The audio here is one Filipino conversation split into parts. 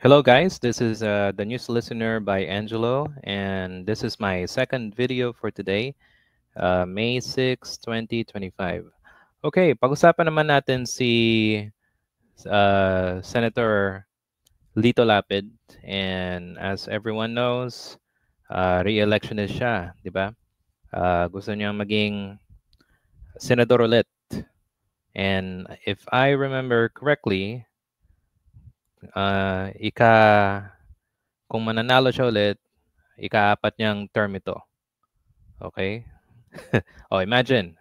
Hello, guys. This is the News Listener by Angelo, and this is my second video for today, May 6, 2025. Okay, pag-usapan naman natin si Senator Lito Lapid, and as everyone knows, re-electionist siya, di ba? Gusto niya maging senador ulit. And if I remember correctly, uh, ika kung mananalo siya ulit, ika-apat niyang term ito. Okay? Oh, imagine,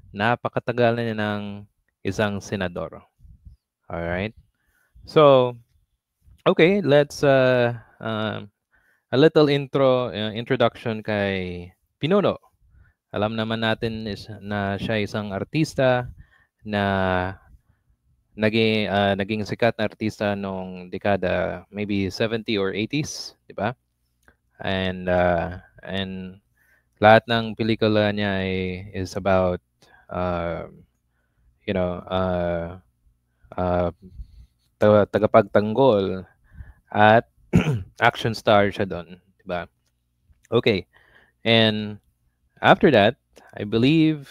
napakatagal na niya ng isang senador. All right? So, okay, let's a little introduction kay Pinuno. Alam naman natin na siya isang artista na naging sikat na artista nung dekada maybe 70 or 80s, di ba? And lahat ng pelikula niya is about uh, you know uh, tagapagtanggol at action star siya doon, di ba? Okay. And after that, I believe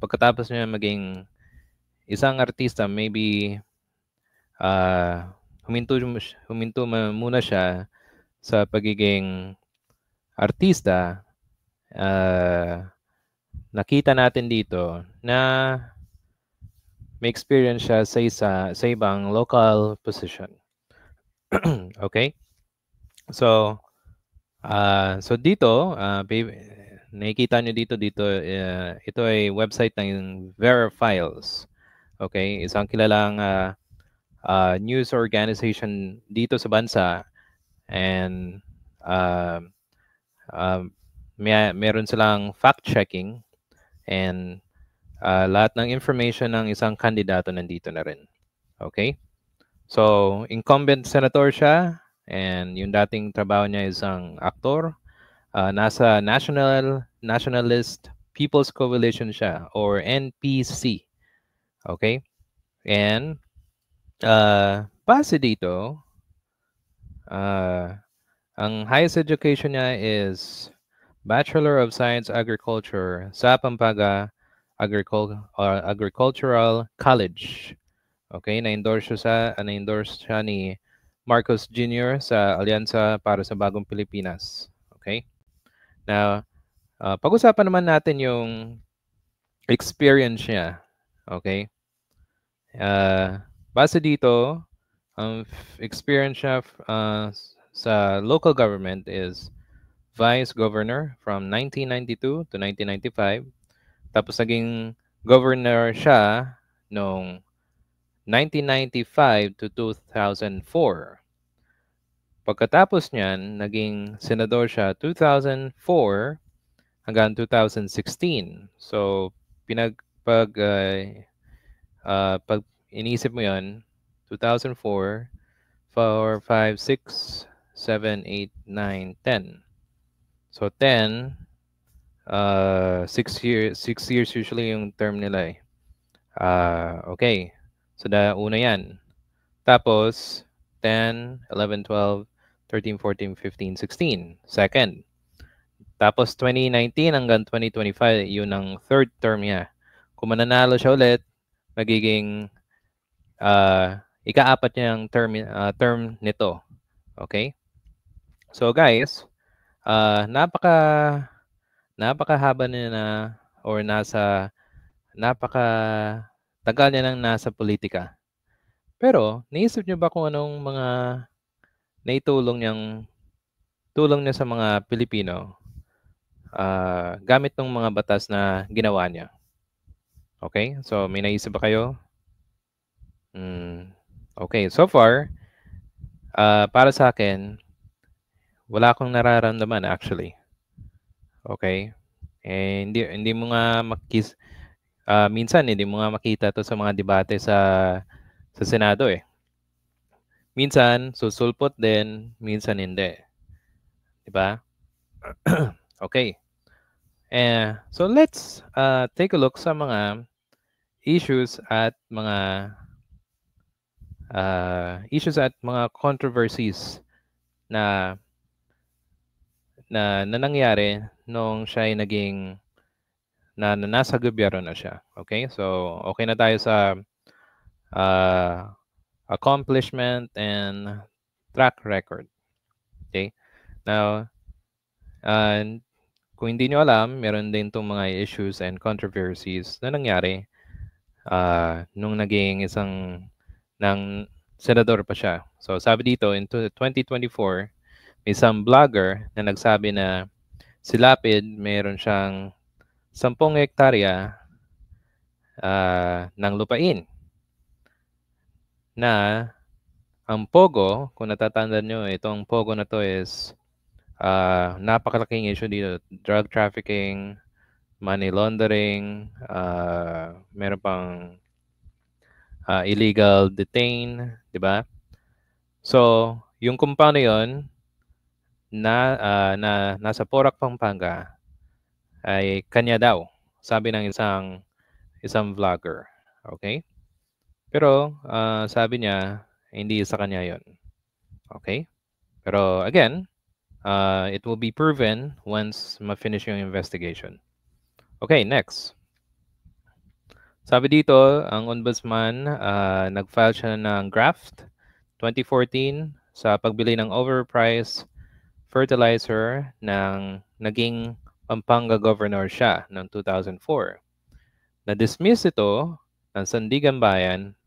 pagkatapos niya maging isang artista, maybe muna siya sa pagiging artista. Nakita natin dito na may experience siya sa ibang local position. Okay? So, so dito, nakikita nyo dito, ito ay website ng Verifiles. Okay? Isang kilalang news organization dito sa bansa, and meron silang fact-checking, and lahat ng information ng isang kandidato nandito na rin. Okay? So, incumbent senator siya, and yung dating trabaho niya isang aktor. Nasa Nationalist People's Coalition siya, or NPC. Okay? And base dito, ang highest education niya is Bachelor of Science Agriculture sa Pampanga Agricultural College. Okay, na-endorse siya ni Marcos Jr. sa Alyansa para sa Bagong Pilipinas. Okay? Now, pag-usapan naman natin yung experience niya. Okay? Base dito, ang experience niya sa local government is Vice Governor from 1992 to 1995. Tapos naging governor siya noong 1995 to 2004. Pagkatapos niyan, naging senador siya 2004 hanggang 2016. So, pag inisip mo yan, 2004, 4, 5, 6, 7, 8, 9, 10. So, 10, 6 years usually yung term nila eh. Okay. So, una yan. Tapos, 10, 11, 12, 13, 14, 15, 16. Second. Tapos, 2019 hanggang 2025, yun ang third term niya. Kung mananalo siya ulit, magiging ika-apat niyang term nito. Okay? So, guys, napakahaba niya na, or napakatagal niya nang nasa politika. Pero, naisip niyo ba kung anong mga naitulong niya sa mga Pilipino gamit ng mga batas na ginawa niya? Okay? So, may naisip ba kayo? Okay, so far, para sa akin, wala akong nararamdaman actually. Okay? Eh, hindi mo nga minsan hindi mo nga makita to sa mga debate sa Senado eh. Minsan susulpot din, minsan hindi. 'Di ba? Okay. So let's take a look sa mga issues at mga issues at mga controversies na na nangyari nung siya ay naging nasa gobyerno na siya. Okay? So, okay na tayo sa uh, accomplishment and track record. Okay? Now, kung hindi nyo alam, meron din itong mga issues and controversies na nangyari nung naging isang ng senador pa siya. So, sabi dito, in 2024, may isang vlogger na nagsabi na si Lapid meron siyang 10 hektarya ng lupain na ang Pogo, kung natatandaan nyo, itong Pogo na to is napakalaking issue dito. Drug trafficking, money laundering, meron pang illegal detain, di ba? So, yung compound na yun, nasa Porac, Pampanga, ay kanya daw, sabi ng isang vlogger. Okay? Pero sabi niya, hindi sa kanya yon. Okay? Pero again, it will be proven once ma-finish yung investigation. Okay, next. Sabi dito, ang ombudsman, nag-file siya ng graft 2014 sa pagbili ng overpriced fertilizer ng naging Pampanga governor siya noong 2004. Na-dismiss ito ng Sandigan Bayan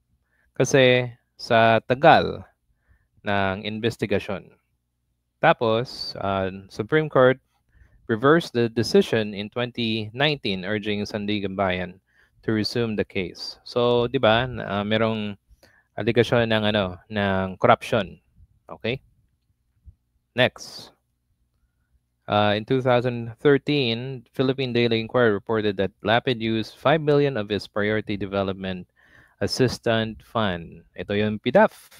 kasi sa tagal ng investigasyon. Tapos, Supreme Court reversed the decision in 2019 urging Sandigan Bayan to resume the case. So, 'di ba, merong allegation ng corruption. Okay? Next. In 2013, Philippine Daily Inquirer reported that Lapid used 5 million of his Priority Development Assistant Fund. Ito yung PDAF.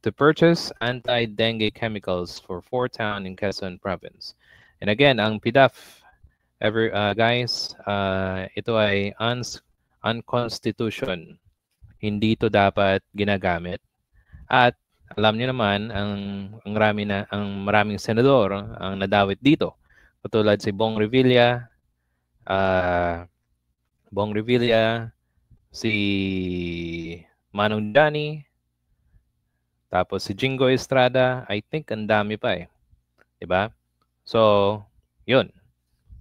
To purchase anti-dengue chemicals for 4 towns in Quezon Province. And again, ang PDAF, guys, ito ay unconstitution. Hindi ito dapat ginagamit. At alam niyo naman, ang maraming senador ang nadawit dito. Katulad si Bong Revilla, si Manong Dani, tapos si Jingo Estrada, I think ang dami pa eh. 'Di ba? So, 'yun.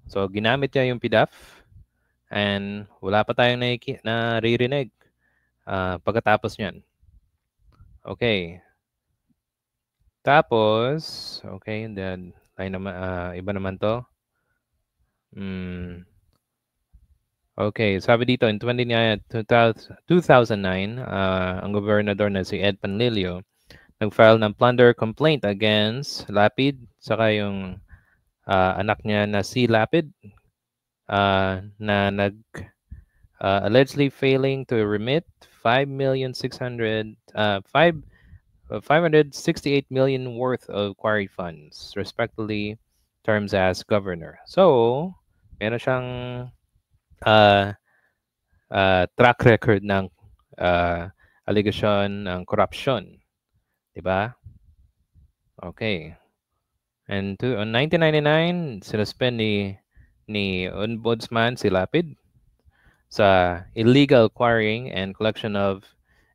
So, ginamit niya yung PDAF and wala pa tayong naririnig pagkatapos niyan. Okay. Tapos, okay, then iba naman to. Okay, sabi dito, in 2009, ang gobernador na si Ed Panlilio nag-file ng plunder complaint against Lapid, saka yung anak niya na si Lapid, na allegedly failing to remit 568 million worth of quarry funds, respectively terms as governor. So, meron siyang track record ng allegation ng corruption. Diba? Okay. And on 1999, sinuspend ni Ombudsman si Lapid sa illegal quarrying and collection of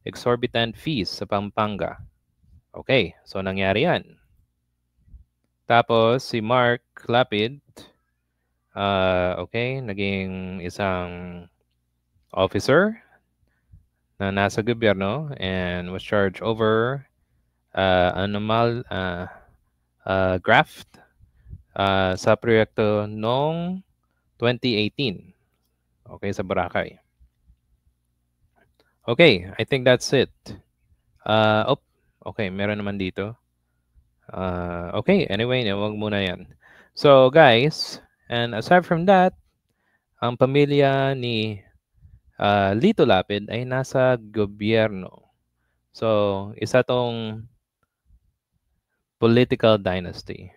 exorbitant fees sa Pampanga. Okay, so nangyari yan. Tapos si Mark Lapid, okay, naging isang officer na nasa gobyerno and was charged over graft sa proyekto noong 2018. Okay, sa Boracay. Okay, I think that's it. Okay, meron naman dito. Okay, anyway, wag muna yan. So, guys, and aside from that, ang pamilya ni Lito Lapid ay nasa gobyerno. So, isa tong political dynasty.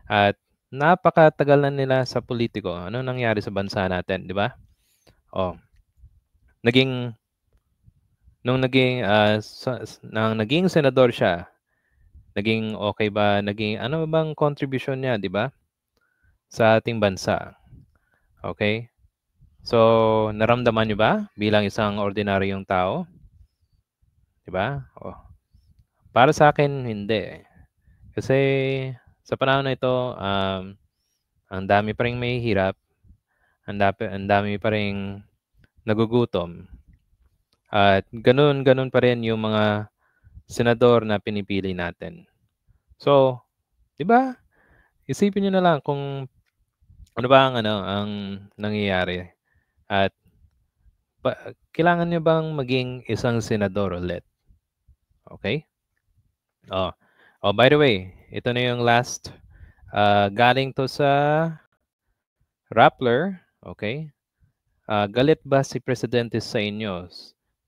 At napakatagal na nila sa politiko. Ano nangyari sa bansa natin, di ba? Oh. Naging nung naging senador siya, naging okay ba, naging ano bang contribution niya, 'di ba? Sa ating bansa. Okay? So, naramdaman niyo ba bilang isang ordinaryong tao? 'Di ba? Oh, para sa akin hindi. Kasi sa panahon na ito, ang dami pa ring mahihirap, ang dami pa ring nagugutom, at gano'n pa rin yung mga senador na pinipili natin. So, 'di ba, isipin niyo na lang kung ano ba ang nangyayari, at kailangan niyo bang maging isang senador ulit, okay? Oh. Oh, by the way, ito na yung last, galing 'to sa Rappler, okay? Galit ba si presidente sa inyo?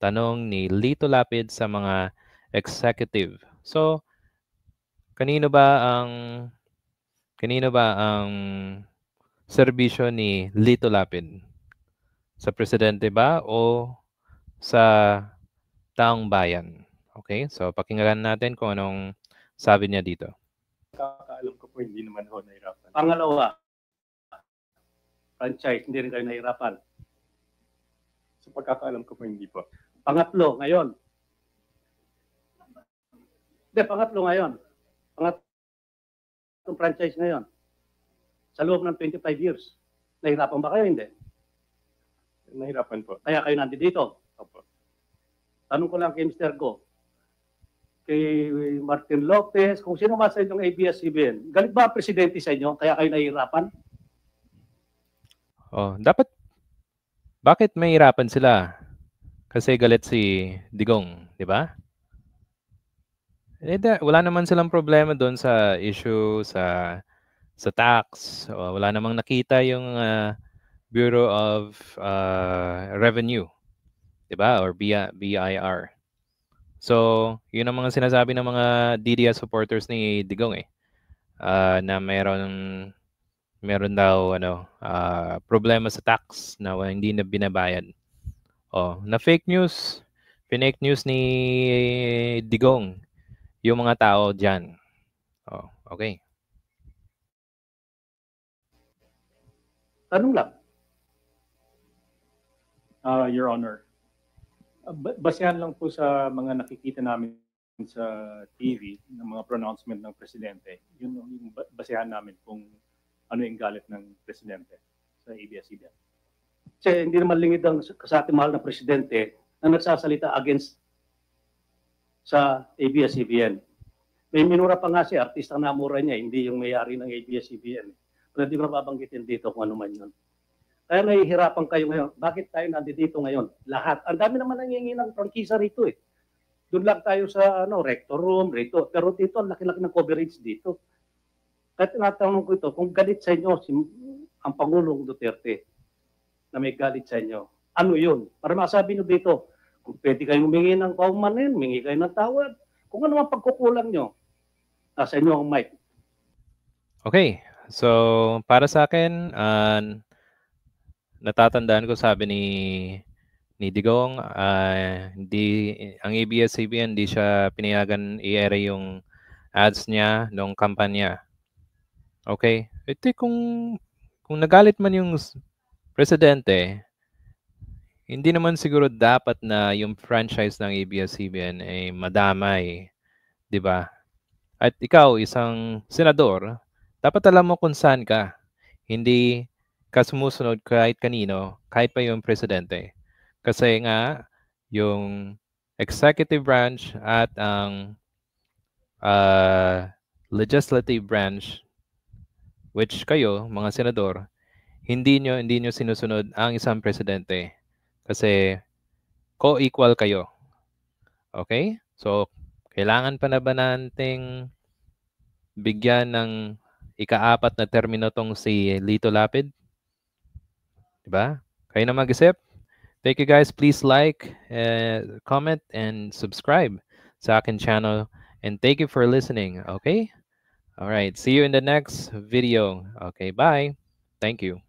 Tanong ni Lito Lapid sa mga executive. So, kanino ba ang kanino ba ang serbisyo ni Lito Lapid? Sa presidente ba o sa taong bayan? Okay, so pakinggan natin kung anong sabi niya dito. Kakaalam ko po, hindi naman ho nahirapan. Pangalawa, franchise, hindi rin kayo nahirapan. Sa pagkakaalam ko po, hindi po. Pangatlo, ngayon. Pangatlo ngayon. Pangatlong franchise ngayon. Sa loob ng 25 years. Nahirapan ba kayo? Hindi. Nahirapan po. Kaya kayo nandito. Opo. Tanong ko lang kay Mr. Go, kay Martin Lopez, kung sino man sa inyong ABS-CBN, galit ba ang presidente sa inyo? Kaya kayo nahihirapan? Oh, bakit mahihirapan sila? Kasi galit si Digong, di ba? Wala naman silang problema doon sa issue sa tax. Wala namang nakita yung Bureau of Revenue, 'di ba? Or BIR. So, yun ang mga sinasabi ng mga DDS supporters ni Digong na meron daw problema sa tax na hindi na binabayad. Na fake news ni Digong yung mga tao diyan. Okay. Tanong lang. Your Honor, basehan lang po sa mga nakikita namin sa TV ng mga pronouncement ng presidente, yun yung basehan namin kung ano yung galit ng presidente sa ABS-CBN. Kasi hindi naman lingid ang sa ating mahal na presidente na nagsasalita against sa ABS-CBN. May minura pa nga siya, artista na mura niya, hindi yung may-ari ng ABS-CBN. Pero hindi ko babanggitin dito kung ano man yun. Kaya nahihirapan kayo ngayon. Bakit tayo nandito ngayon? Lahat. Ang dami naman nangyayari ng prangkisa rito eh. Doon lang tayo sa rector room, rito. Pero dito, ang laki-laki ng coverage dito. Kaya tinatanong ko ito, kung galit sa inyo ang Pangulong Duterte na may galit sa inyo, ano yun? Para masabi nyo dito, kung pwede kayong humingi ng paumanin, humingi kayo ng tawad. Kung ano ang pagkukulang nyo, nasa inyo ang mic. Okay. So, para sa akin, natatandaan ko sabi ni Digong, ang ABS-CBN hindi siya pinayagan i-air yung ads niya noong kampanya. Okay? Ito kung nagalit man yung presidente, hindi naman siguro dapat na yung franchise ng ABS-CBN ay madamay, 'di ba? At ikaw, isang senador, dapat alam mo kung saan ka. Hindi ka sumusunod kahit kanino, kahit pa yung presidente. Kasi nga, yung executive branch at ang legislative branch, which kayo, mga senador, hindi nyo sinusunod ang isang presidente. Kasi co-equal kayo. Okay? So, kailangan pa na ba nating bigyan ng ika-4 na termino tong si Lito Lapid? Diba? Kayo na mag-isip. Thank you guys. Please like, comment, and subscribe sa akin channel. And thank you for listening. Okay? All right. See you in the next video. Okay. Bye. Thank you.